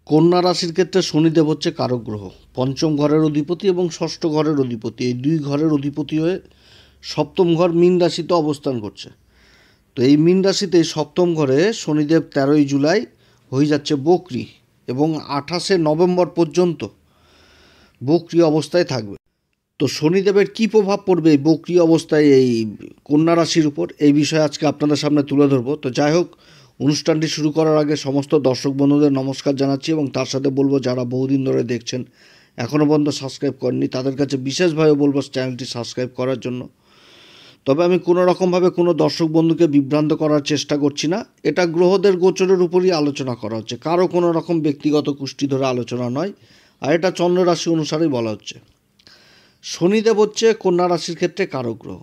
কন্যা রাশির ক্ষেত্রে শনিদেব হচ্ছে কারক গ্রহ। পঞ্চম ঘরের অধিপতি এবং ষষ্ঠ ঘরের অধিপতি, এই দুই ঘরের অধিপতি হয়ে সপ্তম ঘর মীন রাশিতে অবস্থান করছে। তো এই মীন রাশিতে সপ্তম ঘরে শনিদেব 13ই জুলাই হয়ে যাচ্ছে বকরি এবং 28শে নভেম্বর পর্যন্ত বকরি অবস্থায় থাকবে। তো শনিদেবের কী প্রভাব পড়বে এই বকরি অবস্থায় এই কন্যা রাশির উপর, এই বিষয়ে আজকে আপনাদের সামনে তুলে ধরবো। তো যাই হোক, অনুষ্ঠানটি শুরু করার আগে সমস্ত দর্শক বন্ধুদের নমস্কার জানাচ্ছি এবং তার সাথে বলবো যারা বহুদিন ধরে দেখছেন এখনও পর্যন্ত সাবস্ক্রাইব করেননি তাদের কাছে বিশেষভাবে বলবো চ্যানেলটি সাবস্ক্রাইব করার জন্য। তবে আমি কোনো রকমভাবে কোনো দর্শক বন্ধুকে বিভ্রান্ত করার চেষ্টা করছি না, এটা গ্রহদের গোচরের উপরই আলোচনা করা হচ্ছে, কারো কোনো রকম ব্যক্তিগত কুষ্টি ধরে আলোচনা নয়, আর এটা চন্দ্র রাশি অনুসারেই বলা হচ্ছে। শনিদেব হচ্ছে কন্যা রাশির ক্ষেত্রে কারক গ্রহ।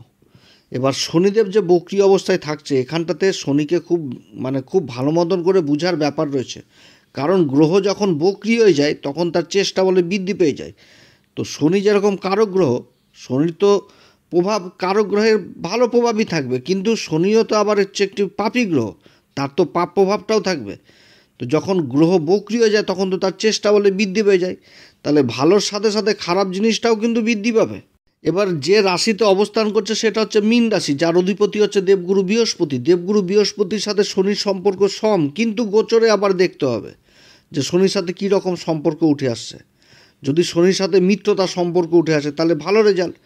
এবার শনিদেব যে বক্রি অবস্থায় থাকছে এখানটাতে শনিকে খুব ভালো মতন করে বোঝার ব্যাপার রয়েছে, কারণ গ্রহ যখন বক্রি হয়ে যায় তখন তার চেষ্টা বলে বৃদ্ধি পেয়ে যায়। তো শনি যেরকম কারক গ্রহ, শনির তো প্রভাব কারক গ্রহের ভালো প্রভাবই থাকবে, কিন্তু শনিও তো আবার হচ্ছে একটি পাপী গ্রহ, তার তো পাপ প্রভাবটাও থাকবে। তো যখন গ্রহ বক্রি হয়ে যায় তখন তো তার চেষ্টা বলে বৃদ্ধি পেয়ে যায়, তাহলে ভালোর সাথে সাথে খারাপ জিনিসটাও কিন্তু বৃদ্ধি পাবে। এবার যে রাশিতে অবস্থান করছে সেটা হচ্ছে মীন রাশি, যার অধিপতি হচ্ছে দেবগুরু বৃহস্পতি। দেবগুরু বৃহস্পতির সাথে শনির সম্পর্ক সম, কিন্তু গোচরে আবার দেখতে হবে যে শনির সাথে কী রকম সম্পর্ক উঠে আসছে। যদি শনির সাথে মিত্রতার সম্পর্ক উঠে আসে তাহলে ভালো রেজাল্ট,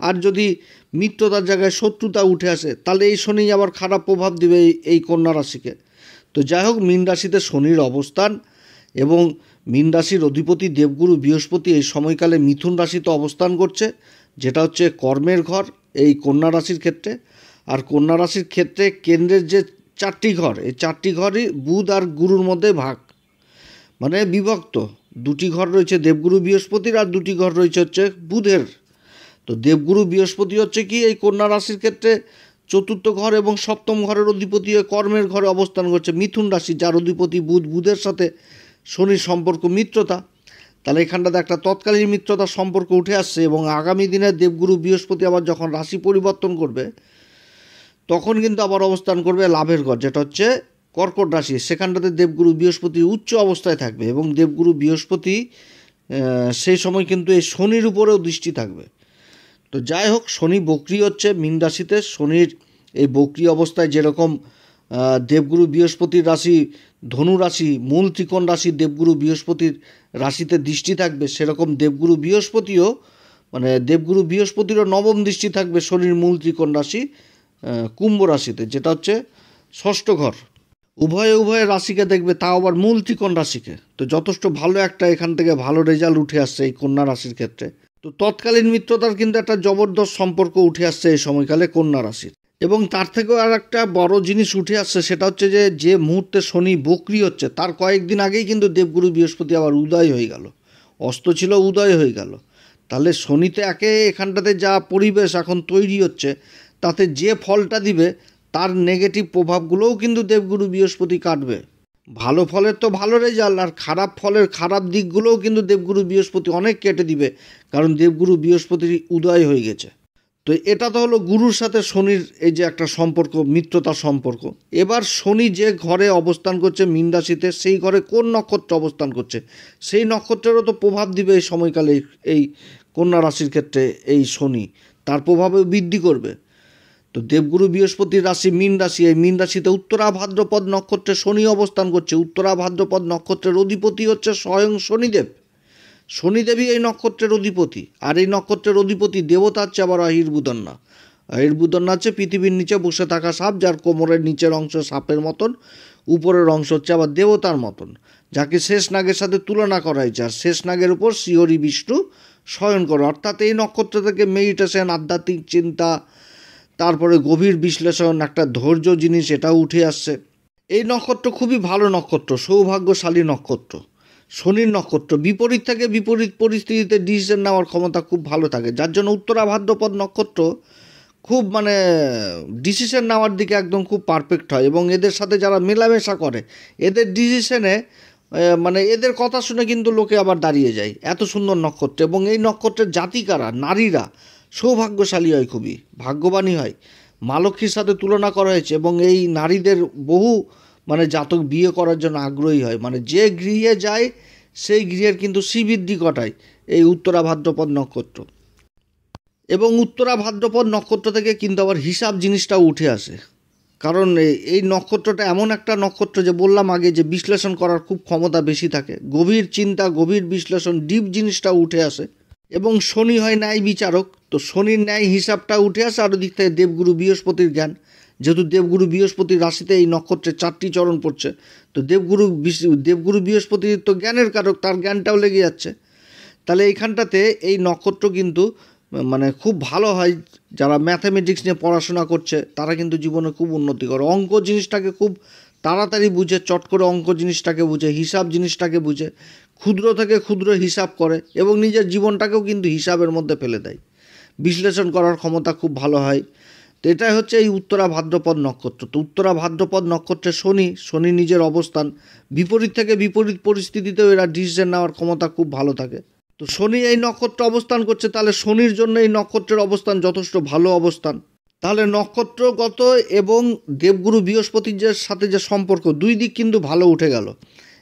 আর যদি মিত্রতার জায়গায় শত্রুতা উঠে আসে তাহলে এই শনি আবার খারাপ প্রভাব দেবে এই কন্যা রাশিকে। তো যাই হোক, মীন রাশিতে শনির অবস্থান এবং মীন রাশির অধিপতি দেবগুরু বৃহস্পতি এই সময়কালে মিথুন রাশিতে অবস্থান করছে, যেটা হচ্ছে কর্মের ঘর এই কন্যা রাশির ক্ষেত্রে। আর কন্যা রাশির ক্ষেত্রে কেন্দ্রের যে 4টি ঘর, এই 4টি ঘরই বুধ আর গুরুর মধ্যে ভাগ, মানে বিভক্ত। 2টি ঘর রয়েছে দেবগুরু বৃহস্পতির আর 2টি ঘর রয়েছে হচ্ছে বুধের। তো দেবগুরু বৃহস্পতি হচ্ছে কি এই কন্যা রাশির ক্ষেত্রে 4র্থ ঘর এবং 7ম ঘরের অধিপতি হয়ে কর্মের ঘরে অবস্থান করছে মিথুন রাশি, যার অধিপতি বুধ। বুধের সাথে শনির সম্পর্ক মিত্রতা, তাহলে এখানটাতে একটা তৎকালীন মিত্রতার সম্পর্ক উঠে আসছে। এবং আগামী দিনে দেবগুরু বৃহস্পতি আবার যখন রাশি পরিবর্তন করবে তখন কিন্তু আবার অবস্থান করবে লাভের ঘর, যেটা হচ্ছে কর্কট রাশি। সেখানটাতে দেবগুরু বৃহস্পতি উচ্চ অবস্থায় থাকবে এবং দেবগুরু বৃহস্পতি সেই সময় কিন্তু এই শনির উপরেও দৃষ্টি থাকবে। তো যাই হোক, শনি বক্রি হচ্ছে মীন রাশিতে। শনির এই বক্রি অবস্থায় যেরকম দেবগুরু বৃহস্পতির রাশি ধনু রাশি, মূল ত্রিকোণ রাশি দেবগুরু বৃহস্পতির রাশিতে দৃষ্টি থাকবে, সেরকম দেবগুরু বৃহস্পতিরও নবম দৃষ্টি থাকবে শনির মূল ত্রিকোণ রাশি কুম্ভ রাশিতে, যেটা হচ্ছে ষষ্ঠ ঘর। উভয়ে রাশিকে দেখবে, তাও আবার মূল ত্রিকোণ রাশিকে। তো যথেষ্ট ভালো একটা এখান থেকে ভালো রেজাল্ট উঠে আসছে এই কন্যা রাশির ক্ষেত্রে। তো তৎকালীন মিত্রতার কিন্তু একটা জবরদস্ত সম্পর্ক উঠে আসছে এই সময়কালে কন্যা রাশির। এবং তার থেকেও আর একটা বড় জিনিস উঠে আসছে, সেটা হচ্ছে যে মুহূর্তে শনি বক্রি হচ্ছে তার কয়েকদিন আগেই কিন্তু দেবগুরু বৃহস্পতি আবার উদয় হয়ে গেল, অস্ত ছিল উদয় হয়ে গেল। তাহলে শনিতে এখানটাতে যা পরিবেশ এখন তৈরি হচ্ছে তাতে যে ফলটা দিবে তার নেগেটিভ প্রভাবগুলোও কিন্তু দেবগুরু বৃহস্পতি কাটবে। ভালো ফলের তো ভালো রেজাল্ট, আর খারাপ ফলের খারাপ দিকগুলোও কিন্তু দেবগুরু বৃহস্পতি অনেক কেটে দিবে, কারণ দেবগুরু বৃহস্পতির উদয় হয়ে গেছে। তো এটা তো হলো গুরুর সাথে শনির এই যে একটা সম্পর্ক, মিত্রতার সম্পর্ক। এবার শনি যে ঘরে অবস্থান করছে মীন রাশিতে, সেই ঘরে কোন নক্ষত্র অবস্থান করছে সেই নক্ষত্রেরও তো প্রভাব দিবে এই সময়কালে এই কন্যা রাশির ক্ষেত্রে এই শনি, তার প্রভাবে বৃদ্ধি করবে। তো দেবগুরু বৃহস্পতির রাশি মীন রাশি, এই মীন রাশিতে উত্তরা ভাদ্রপদ নক্ষত্রে শনি অবস্থান করছে। উত্তরা ভাদ্রপদ নক্ষত্রের অধিপতি হচ্ছে স্বয়ং শনিদেব। শনিদেবই এই নক্ষত্রের অধিপতি, আর এই নক্ষত্রের অধিপতি দেবতা হচ্ছে আবার আহির্বুদন্না। আহির্বুদন্না হচ্ছে পৃথিবীর নিচে বসে থাকা সাপ, যার কোমরের নিচের অংশ সাপের মতন, উপরের অংশ হচ্ছে আবার দেবতার মতন, যাকে শেষ নাগের সাথে তুলনা করা হয়েছে। আর শেষ নাগের উপর শ্রীহরি বিষ্ণু শয়ন করে, অর্থাৎ এই নক্ষত্র থেকে মেডিটেশন, আধ্যাত্মিক চিন্তা, তারপরে গভীর বিশ্লেষণ, একটা ধৈর্য জিনিস এটাও উঠে আসছে। এই নক্ষত্র খুবই ভালো নক্ষত্র, সৌভাগ্যশালী নক্ষত্র, শনির নক্ষত্র। বিপরীত থেকে বিপরীত পরিস্থিতিতে ডিসিশন নেওয়ার ক্ষমতা খুব ভালো থাকে, যার জন্য উত্তরা ভাদ্রপদ নক্ষত্র খুব ডিসিশন নেওয়ার দিকে একদম খুব পারফেক্ট হয়। এবং এদের সাথে যারা মেলামেশা করে এদের ডিসিশনে এদের কথা শুনে কিন্তু লোকে আবার দাঁড়িয়ে যায়, এত সুন্দর নক্ষত্র। এবং এই নক্ষত্রের জাতিকারা, নারীরা সৌভাগ্যশালী হয়, খুবই ভাগ্যবানী হয়। মা লক্ষ্মীর সাথে তুলনা করা হয়েছে এবং এই নারীদের বহু মানে জাতক বিয়ে করার জন্য আগ্রহী হয়, মানে যে গৃহে যায় সেই গৃহের কিন্তু শ্রীবৃদ্ধি ঘটায় এই উত্তরা ভাদ্রপদ নক্ষত্র। এবং উত্তরা ভাদ্রপদ নক্ষত্র থেকে কিন্তু আবার হিসাব জিনিসটাও উঠে আসে, কারণ এই নক্ষত্রটা এমন একটা নক্ষত্র যে বললাম আগে যে বিশ্লেষণ করার খুব ক্ষমতা বেশি থাকে, গভীর চিন্তা, গভীর বিশ্লেষণ, ডিপ জিনিসটা উঠে আসে। এবং শনি হয় ন্যায় বিচারক, তো শনির ন্যায় হিসাবটা উঠে আসে। আর ওদিক থেকে দেবগুরু বৃহস্পতির জ্ঞান, যেহেতু দেবগুরু বৃহস্পতির রাশিতে এই নক্ষত্রের 4টি চরণ পড়ছে, তো দেবগুরু বৃহস্পতির তো জ্ঞানের কারক, তার জ্ঞানটাও লেগে যাচ্ছে। তাহলে এইখানটাতে এই নক্ষত্র কিন্তু মানে খুব ভালো হয়। যারা ম্যাথামেটিক্স নিয়ে পড়াশোনা করছে তারা কিন্তু জীবনে খুব উন্নতি করে, অঙ্ক জিনিসটাকে খুব তাড়াতাড়ি বুঝে, চট করে অঙ্ক জিনিসটাকে বুঝে, হিসাব জিনিসটাকে বুঝে, ক্ষুদ্র থেকে ক্ষুদ্র হিসাব করে এবং নিজের জীবনটাকেও কিন্তু হিসাবের মধ্যে ফেলে দেয়, বিশ্লেষণ করার ক্ষমতা খুব ভালো হয়। তো এটাই হচ্ছে এই উত্তরা ভাদ্রপদ নক্ষত্র। তো উত্তরা ভাদ্রপদ নক্ষত্রে শনি নিজের অবস্থান, বিপরীত থেকে বিপরীত পরিস্থিতিতেও এরা ডিসিশন নেওয়ার ক্ষমতা খুব ভালো থাকে। তো শনি এই নক্ষত্র অবস্থান করছে, তাহলে শনির জন্য এই নক্ষত্রের অবস্থান যথেষ্ট ভালো অবস্থান। তাহলে নক্ষত্রগত এবং দেবগুরু বৃহস্পতির সাথে যে সম্পর্ক, দুই দিক কিন্তু ভালো উঠে গেল।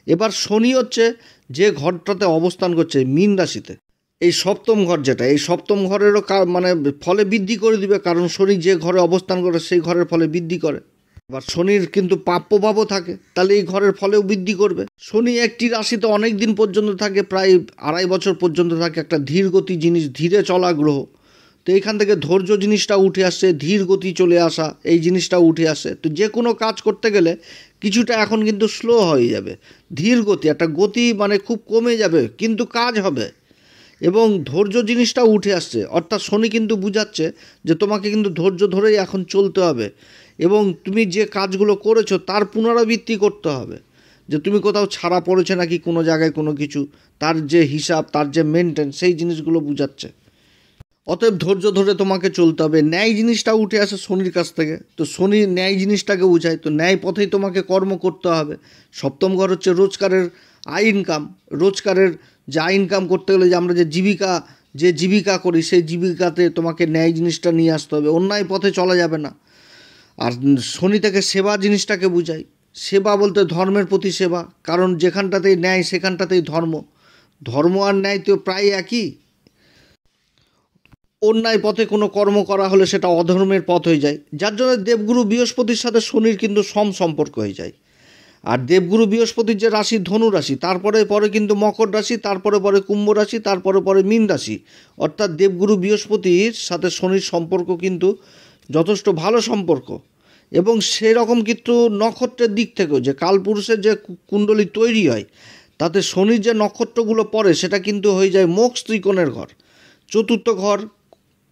এবার শনি হচ্ছে যে ঘরটাতে অবস্থান করছে মীন রাশিতে, এই সপ্তম ঘর, যেটা এই সপ্তম ঘরেরও মানে ফলে বৃদ্ধি করে দিবে, কারণ শনি যে ঘরে অবস্থান করে সেই ঘরের ফলে বৃদ্ধি করে। আবার শনির কিন্তু প্রাপ্যভাবও থাকে, তাহলে এই ঘরের ফলেও বৃদ্ধি করবে। শনি একটি রাশিতে অনেক দিন পর্যন্ত থাকে, প্রায় 2.5 বছর পর্যন্ত থাকে, একটা ধীর গতি জিনিস, ধীরে চলা গ্রহ। তো এইখান থেকে ধৈর্য জিনিসটা উঠে আসছে, ধীর গতি চলে আসা এই জিনিসটা উঠে আসে। তো যে কোনো কাজ করতে গেলে কিছুটা এখন কিন্তু স্লো হয়ে যাবে, ধীর গতি, একটা গতি মানে খুব কমে যাবে, কিন্তু কাজ হবে। এবং ধৈর্য জিনিসটা উঠে আসছে, অর্থাৎ শনি কিন্তু বুঝাচ্ছে যে তোমাকে কিন্তু ধৈর্য ধরেই এখন চলতে হবে এবং তুমি যে কাজগুলো করেছো তার পুনরাবৃত্তি করতে হবে, যে তুমি কোথাও ছাড়া পড়েছে নাকি কোনো জায়গায় কোনো কিছু, তার যে হিসাব, তার যে মেনটেন, সেই জিনিসগুলো বুঝাচ্ছে। অতএব ধৈর্য ধরে তোমাকে চলতে হবে। ন্যায় জিনিসটা উঠে আসে শনির কাছ থেকে, তো শনি ন্যায় জিনিসটাকে বোঝায়, তো ন্যায় পথেই তোমাকে কর্ম করতে হবে। সপ্তম ঘর হচ্ছে রোজগারের আয় ইনকাম, রোজগারের যে আয় ইনকাম করতে গেলে যে আমরা যে জীবিকা করি, সেই জীবিকাতে তোমাকে ন্যায় জিনিসটা নিয়ে আসতে হবে, অন্যায় পথে চলা যাবে না। আর শনি থেকে সেবা জিনিসটাকে বোঝায়, সেবা বলতে ধর্মের প্রতি সেবা, কারণ যেখানটাতেই ন্যায় সেখানটাতেই ধর্ম, ধর্ম আর ন্যায় তো প্রায় একই। অন্যায় পথে কোনো কর্ম করা হলে সেটা অধর্মের পথ হয়ে যায়, যার জন্য দেবগুরু বৃহস্পতির সাথে শনির কিন্তু সম্পর্ক হয়ে যায়। আর দেবগুরু বৃহস্পতির যে রাশি ধনু রাশি, তারপরে পরে কিন্তু মকর রাশি, তারপরে পরে কুম্ভ রাশি, তারপরে পরে মীন রাশি। অর্থাৎ দেবগুরু বৃহস্পতির সাথে শনির সম্পর্ক কিন্তু যথেষ্ট ভালো সম্পর্ক। এবং সেই রকম কিন্তু নক্ষত্রের দিক থেকেও যে কালপুরুষের যে কুণ্ডলী তৈরি হয়, তাতে শনির যে নক্ষত্রগুলো পড়ে সেটা কিন্তু হয়ে যায় মোক্ষ ত্রিকোণের ঘর। চতুর্থ ঘর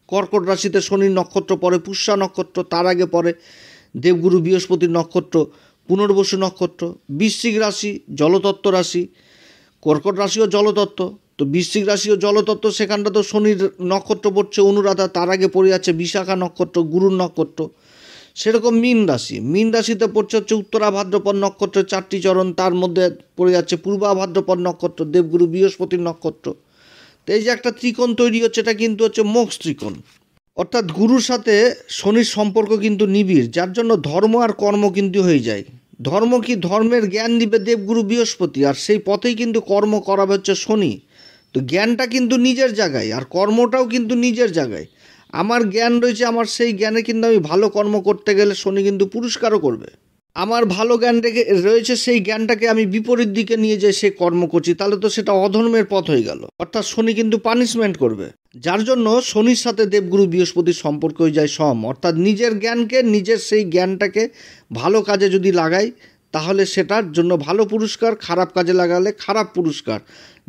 কর্কট রাশিতে শনির নক্ষত্র পড়ে, পুষ্যা নক্ষত্র, তার আগে পড়ে দেবগুরু বৃহস্পতির নক্ষত্র পুনর্বসু নক্ষত্র। বৃশ্চিক রাশি জলতত্ত্ব রাশি, কর্কট রাশিও জলতত্ত্ব, তো বৃশ্চিক রাশিও জলতত্ত্ব, সেখানটা তো শনির নক্ষত্র পড়ছে অনুরাধা, তার আগে পড়ে যাচ্ছে বিশাখা নক্ষত্র, গুরুর নক্ষত্র। সেরকম মীন রাশিতে পড়ছে হচ্ছে উত্তরা ভাদ্রপদ নক্ষত্রের 4টি চরণ, তার মধ্যে পড়ে যাচ্ছে পূর্বা ভাদ্রপদ নক্ষত্র, দেবগুরু বৃহস্পতির নক্ষত্র। তো এই যে একটা ত্রিকোণ তৈরি হচ্ছে, এটা কিন্তু হচ্ছে মোক্ষ ত্রিকোণ। অর্থাৎ গুরুর সাথে শনির সম্পর্ক কিন্তু নিবিড়, যার জন্য ধর্ম আর কর্ম কিন্তু হয়ে যায়। ধর্ম কি, ধর্মের জ্ঞান দিবে দেবগুরু বৃহস্পতি, আর সেই পথেই কিন্তু কর্ম করাবে হচ্ছে শনি। তো জ্ঞানটা কিন্তু নিজের জায়গায়, আর কর্মটাও কিন্তু নিজের জায়গায়। আমার জ্ঞান রয়েছে, আমার সেই জ্ঞানে কিন্তু আমি ভালো কর্ম করতে গেলে শনি কিন্তু পুরস্কারও করবে। আমার ভালো জ্ঞান রয়েছে, সেই জ্ঞানটাকে আমি বিপরীত দিকে নিয়ে যাই, সে কর্ম করছি, তাহলে তো সেটা অধর্মের পথ হয়ে গেল, অর্থাৎ শনি কিন্তু পানিশমেন্ট করবে। যার জন্য শনির সাথে দেবগুরু বৃহস্পতির সম্পর্ক হয়ে যায় অর্থাৎ নিজের জ্ঞানকে, নিজের সেই জ্ঞানটাকে ভালো কাজে যদি লাগাই তাহলে সেটার জন্য ভালো পুরস্কার, খারাপ কাজে লাগালে খারাপ পুরস্কার।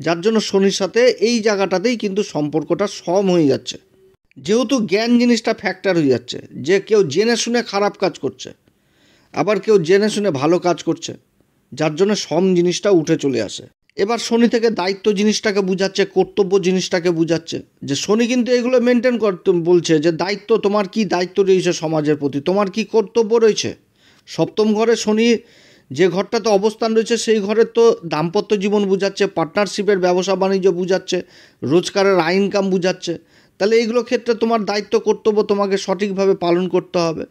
যার জন্য শনির সাথে এই জায়গাটাতেই কিন্তু সম্পর্কটা হয়ে যাচ্ছে, যেহেতু জ্ঞান জিনিসটা ফ্যাক্টর হয়ে যাচ্ছে, যে কেউ জেনে শুনে খারাপ কাজ করছে, আবার কেউ জেনে শুনে ভালো কাজ করছে, যার জন্য জিনিসটা উঠে চলে আসে। এবার শনি থেকে দায়িত্ব জিনিসটাকে বুঝাচ্ছে, কর্তব্য জিনিসটাকে বুঝাচ্ছে, যে শনি কিন্তু এগুলো মেনটেন করতে বলছে, যে দায়িত্ব, তোমার কি দায়িত্ব রয়েছে সমাজের প্রতি, তোমার কি কর্তব্য রয়েছে। সপ্তম ঘরে শনি যে ঘরটাতে অবস্থান রয়েছে সেই ঘরের তো দাম্পত্য জীবন বুঝাচ্ছে, পার্টনারশিপের ব্যবসা বাণিজ্য বুঝাচ্ছে, রোজগারের আয় ইনকাম বুঝাচ্ছে। তাহলে এইগুলো ক্ষেত্রে তোমার দায়িত্ব কর্তব্য তোমাকে সঠিকভাবে পালন করতে হবে।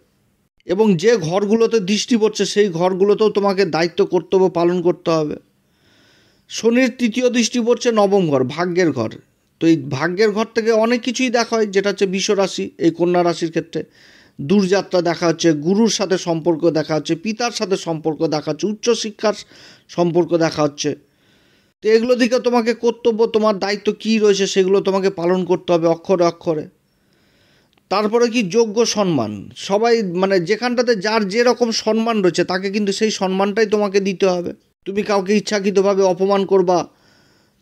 এবং যে ঘরগুলোতে দৃষ্টি পড়ছে সেই ঘরগুলোতেও তোমাকে দায়িত্ব কর্তব্য পালন করতে হবে। শনির তৃতীয় দৃষ্টি পড়ছে নবম ঘর, ভাগ্যের ঘর। তো এই ভাগ্যের ঘর থেকে অনেক কিছুই দেখা হয়, যেটা হচ্ছে বৃষ রাশি। এই কন্যা রাশির ক্ষেত্রে দূরযাত্রা দেখা হচ্ছে, গুরুর সাথে সম্পর্ক দেখা হচ্ছে, পিতার সাথে সম্পর্ক দেখা হচ্ছে, উচ্চশিক্ষার সম্পর্ক দেখা হচ্ছে। তো এগুলো দিকে তোমাকে কর্তব্য, তোমার দায়িত্ব কী রয়েছে সেগুলো তোমাকে পালন করতে হবে অক্ষরে অক্ষরে। তারপরে কি যোগ্য সম্মান, সবাই মানে যেখানটাতে যার যেরকম সম্মান রয়েছে তাকে কিন্তু সেই সম্মানটাই তোমাকে দিতে হবে। তুমি কাউকে ইচ্ছাকৃতভাবে অপমান করবা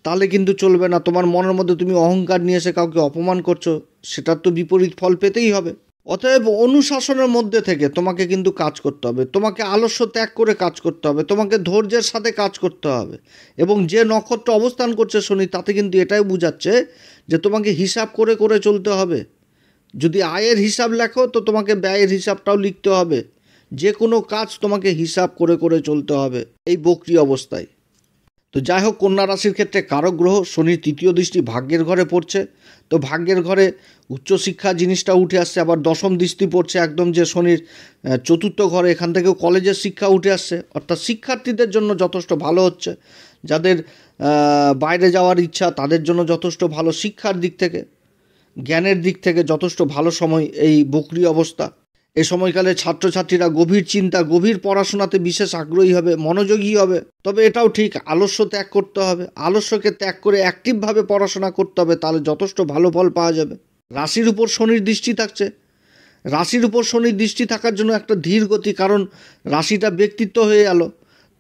তাহলে কিন্তু চলবে না। তোমার মনের মধ্যে তুমি অহংকার নিয়ে এসে কাউকে অপমান করছো, সেটার তো বিপরীত ফল পেতেই হবে। অতএব অনুশাসনের মধ্যে থেকে তোমাকে কিন্তু কাজ করতে হবে, তোমাকে আলস্য ত্যাগ করে কাজ করতে হবে, তোমাকে ধৈর্যের সাথে কাজ করতে হবে। এবং যে নক্ষত্র অবস্থান করছে শনি, তাতে কিন্তু এটাই বোঝাচ্ছে যে তোমাকে হিসাব করে করে চলতে হবে। যদি আয়ের হিসাব লেখো তো তোমাকে ব্যয়ের হিসাবটাও লিখতে হবে। যে কোনো কাজ তোমাকে হিসাব করে করে চলতে হবে এই বক্রি অবস্থায়। তো যাই হোক, কন্যা রাশির ক্ষেত্রে কারক গ্রহ শনির তৃতীয় দৃষ্টি ভাগ্যের ঘরে পড়ছে। তো ভাগ্যের ঘরে উচ্চশিক্ষা জিনিসটা উঠে আসছে। আবার দশম দৃষ্টি পড়ছে একদম যে শনির চতুর্থ ঘরে, এখান থেকেও কলেজের শিক্ষা উঠে আসছে। অর্থাৎ শিক্ষার্থীদের জন্য যথেষ্ট ভালো হচ্ছে। যাদের বাইরে যাওয়ার ইচ্ছা তাদের জন্য যথেষ্ট ভালো, শিক্ষার দিক থেকে জ্ঞানের দিক থেকে যথেষ্ট ভালো সময় এই বক্রি অবস্থা। এ সময়কালে ছাত্রছাত্রীরা গভীর চিন্তা, গভীর পড়াশোনাতে বিশেষ আগ্রহী হবে, মনোযোগী হবে। তবে এটাও ঠিক, আলস্য ত্যাগ করতে হবে। আলস্যকে ত্যাগ করে অ্যাক্টিভভাবে পড়াশোনা করতে হবে, তাহলে যথেষ্ট ভালো ফল পাওয়া যাবে। রাশির উপর শনির দৃষ্টি থাকছে। রাশির উপর শনির দৃষ্টি থাকার জন্য একটা ধীর গতি, কারণ রাশিটা ব্যক্তিত্ব হয়ে গেল।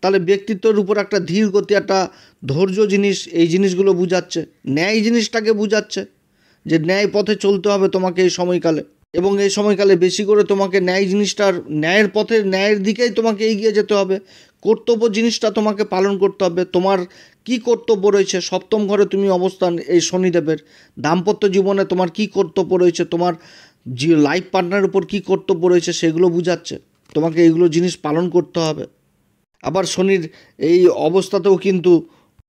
তাহলে ব্যক্তিত্বের উপর একটা ধীর গতি, একটা ধৈর্য জিনিস, এই জিনিসগুলো বুঝাচ্ছে। ন্যায় জিনিসটাকে বুঝাচ্ছে যে ন্যায় পথে চলতে হবে তোমাকে এই সময়কালে। এবং এই সময়কালে বেশি করে তোমাকে ন্যায় জিনিসটার, ন্যায়ের পথে, ন্যায়ের দিকেই তোমাকে এগিয়ে যেতে হবে। কর্তব্য জিনিসটা তোমাকে পালন করতে হবে। তোমার কি কর্তব্য রয়েছে, সপ্তম ঘরে তুমি অবস্থান এই শনিদেবের, দাম্পত্য জীবনে তোমার কি কর্তব্য রয়েছে, তোমার যে লাইফ পার্টনারের উপর কী কর্তব্য রয়েছে সেগুলো বুঝাচ্ছে। তোমাকে এইগুলো জিনিস পালন করতে হবে। আবার শনির এই অবস্থাতেও কিন্তু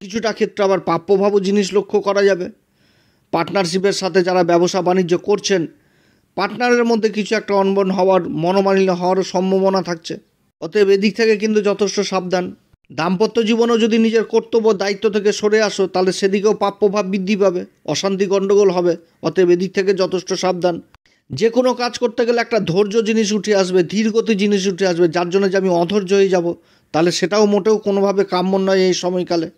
কিছুটা ক্ষেত্রে আবার প্রাপ্যভাবও জিনিস লক্ষ্য করা যাবে। পার্টনারশিপের সাথে যারা ব্যবসা বাণিজ্য করছেন, পার্টনারের মধ্যে কিছু একটা অনবন হওয়ার, মনোমালিন্য হওয়ারও সম্ভাবনা থাকছে। অতএব এদিক থেকে কিন্তু যথেষ্ট সাবধান। দাম্পত্য জীবনেও যদি নিজের কর্তব্য দায়িত্ব থেকে সরে আসো তাহলে সেদিকেও প্রাপ্যভাব বৃদ্ধি পাবে, অশান্তি গণ্ডগোল হবে। অতএব এদিক থেকে যথেষ্ট সাবধান। যে কোনো কাজ করতে গেলে একটা ধৈর্য জিনিস উঠে আসবে, ধীরগতি জিনিস উঠে আসবে, যার জন্য যে আমি অধৈর্য হয়ে যাব তাহলে সেটাও মোটেও কোনোভাবে কাম্য নয় এই সময়কালে।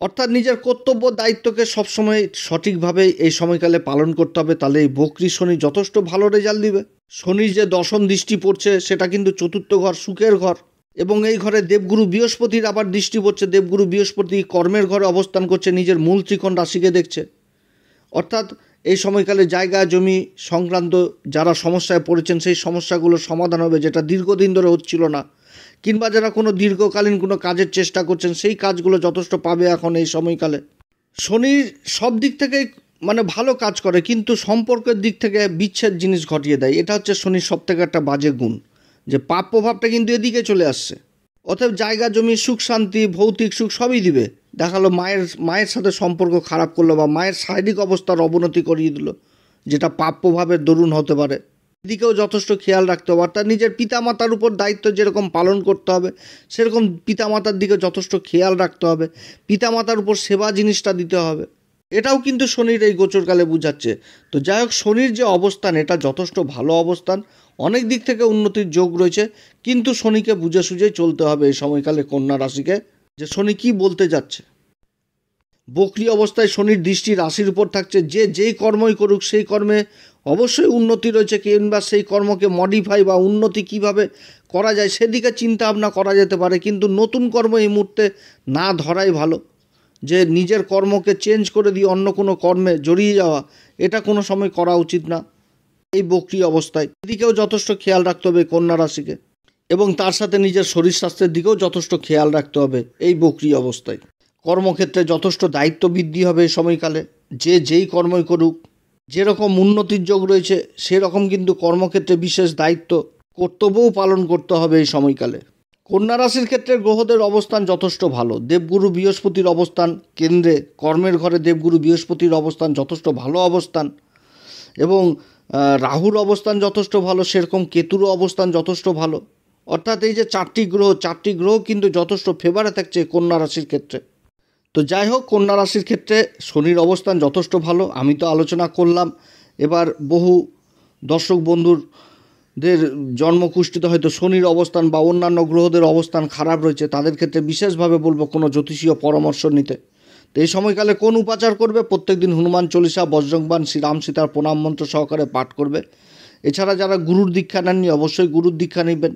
অর্থাৎ নিজের কর্তব্য দায়িত্বকে সবসময় সঠিকভাবে এই সময়কালে পালন করতে হবে, তাহলে এই বক্রি শনি যথেষ্ট ভালো রেজাল্ট দিবে। শনির যে দশম দৃষ্টি পড়ছে সেটা কিন্তু চতুর্থ ঘর, সুখের ঘর। এবং এই ঘরে দেবগুরু বৃহস্পতির আবার দৃষ্টি পড়ছে। দেবগুরু বৃহস্পতি কর্মের ঘরে অবস্থান করছে, নিজের মূল ত্রিকোণ রাশিকে দেখছে। অর্থাৎ এই সময়কালে জায়গা জমি সংক্রান্ত যারা সমস্যায় পড়েছেন সেই সমস্যাগুলোর সমাধান হবে, যেটা দীর্ঘদিন ধরে হচ্ছিল না। কিংবা যারা কোনো দীর্ঘকালীন কোনো কাজের চেষ্টা করছেন সেই কাজগুলো যথেষ্ট পাবে এখন এই সময়কালে। শনির সব দিক থেকেই মানে ভালো কাজ করে, কিন্তু সম্পর্কের দিক থেকে বিচ্ছেদ জিনিস ঘটিয়ে দেয়। এটা হচ্ছে শনির সব থেকে একটা বাজে গুণ, যে পাপ প্রভাবটা কিন্তু এদিকে চলে আসছে। অতএব জায়গা জমি, সুখ শান্তি, ভৌতিক সুখ সবই দিবে। দেখালো মায়ের সাথে সম্পর্ক খারাপ করলো বা মায়ের শারীরিক অবস্থার অবনতি করিয়ে দিল, যেটা পাপ প্রভাবের দরুন হতে পারে। এদিকেও যথেষ্ট খেয়াল রাখতে হবে। অর্থাৎ নিজের পিতামাতার উপর দায়িত্ব যেরকম পালন করতে হবে সেরকম পিতামাতার দিকে যথেষ্ট খেয়াল রাখতে হবে। পিতামাতার উপর সেবা জিনিসটা দিতে হবে। এটাও কিন্তু শনির এই গোচরকালে বুঝাচ্ছে। তো যাই হোক, শনির যে অবস্থান এটা যথেষ্ট ভালো অবস্থান, অনেক দিক থেকে উন্নতির যোগ রয়েছে। কিন্তু শনিকে বুঝে সুঝেই চলতে হবে এই সময়কালে কন্যা রাশিকে, যে শনি কী বলতে যাচ্ছে। বক্রি অবস্থায় শনির দৃষ্টি রাশির উপর থাকছে। যে যেই কর্মই করুক সেই কর্মে অবশ্যই উন্নতি রয়েছে, কিংবা সেই কর্মকে মডিফাই বা উন্নতি কিভাবে করা যায় সেদিকে চিন্তা ভাবনা করা যেতে পারে। কিন্তু নতুন কর্ম এই মুহূর্তে না ধরাই ভালো। যে নিজের কর্মকে চেঞ্জ করে দিয়ে অন্য কোনো কর্মে জড়িয়ে যাওয়া, এটা কোনো সময় করা উচিত না এই বক্রি অবস্থায়। এদিকেও যথেষ্ট খেয়াল রাখতে হবে কন্যা রাশিকে, এবং তার সাথে নিজের শরীর স্বাস্থ্যের দিকেও যথেষ্ট খেয়াল রাখতে হবে এই বক্রি অবস্থায়। কর্মক্ষেত্রে যথেষ্ট দায়িত্ব বৃদ্ধি হবে এই সময়কালে। যে যেই কর্মই করুক, যেরকম উন্নতির যোগ রয়েছে সেরকম কিন্তু কর্মক্ষেত্রে বিশেষ দায়িত্ব, কর্তব্যও পালন করতে হবে এই সময়কালে। কন্যা রাশির ক্ষেত্রে গ্রহদের অবস্থান যথেষ্ট ভালো। দেবগুরু বৃহস্পতির অবস্থান কেন্দ্রে, কর্মের ঘরে দেবগুরু বৃহস্পতির অবস্থান যথেষ্ট ভালো অবস্থান। এবং রাহুর অবস্থান যথেষ্ট ভালো, সেরকম কেতুরও অবস্থান যথেষ্ট ভালো। অর্থাৎ এই যে চারটি গ্রহ কিন্তু যথেষ্ট ফেভারে থাকছে কন্যা রাশির ক্ষেত্রে। তো যাই হোক, কন্যা রাশির ক্ষেত্রে শনির অবস্থান যথেষ্ট ভালো, আমি তো আলোচনা করলাম। এবার বহু দর্শক বন্ধুদের জন্মকুষ্ঠিতে হয়তো শনির অবস্থান বা অন্যান্য গ্রহদের অবস্থান খারাপ রয়েছে, তাদের ক্ষেত্রে বিশেষভাবে বলবো কোনো জ্যোতিষীয় পরামর্শ নিতে। তো এই সময়কালে কোন উপাচার করবে? প্রত্যেকদিন হনুমান চল্লিশা, বজ্রংবাণ, শ্রীরাম সীতার প্রণাম মন্ত্র সহকারে পাঠ করবে। এছাড়া যারা গুরুর দীক্ষা নেননি, অবশ্যই গুরুর দীক্ষা নেবেন।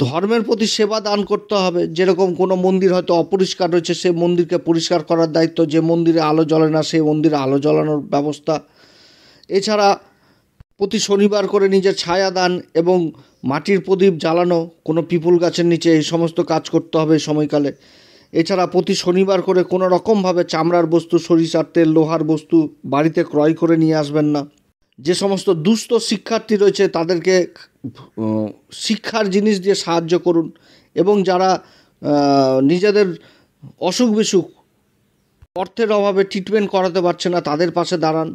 ধর্মের প্রতি সেবা দান করতে হবে। যেরকম কোনো মন্দির হয়তো অপরিষ্কার রয়েছে, সে মন্দিরকে পরিষ্কার করার দায়িত্ব। যে মন্দিরে আলো জ্বলে না, সেই মন্দিরে আলো জ্বালানোর ব্যবস্থা। এছাড়া প্রতি শনিবার করে নিজের ছায়া দান এবং মাটির প্রদীপ জ্বালানো, কোনো পিপুল গাছের নিচে, এই সমস্ত কাজ করতে হবে সময়কালে। এছাড়া প্রতি শনিবার করে কোনো রকমভাবে চামড়ার বস্তু, সরিষার তেল, লোহার বস্তু বাড়িতে ক্রয় করে নিয়ে আসবেন না। যে সমস্ত দুস্থ শিক্ষার্থী রয়েছে তাদেরকে শিক্ষার জিনিস দিয়ে সাহায্য করুন, এবং যারা নিজেদের অসুখ বিসুখ অর্থের অভাবে ট্রিটমেন্ট করাতে পারছে না, তাদের পাশে দাঁড়ান।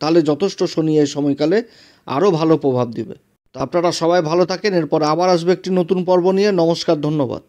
তাহলে যথেষ্ট শনি এই সময়কালে আরও ভালো প্রভাব দিবে। তো আপনারা সবাই ভালো থাকেন। এরপর আবার আসবে একটি নতুন পর্ব নিয়ে। নমস্কার, ধন্যবাদ।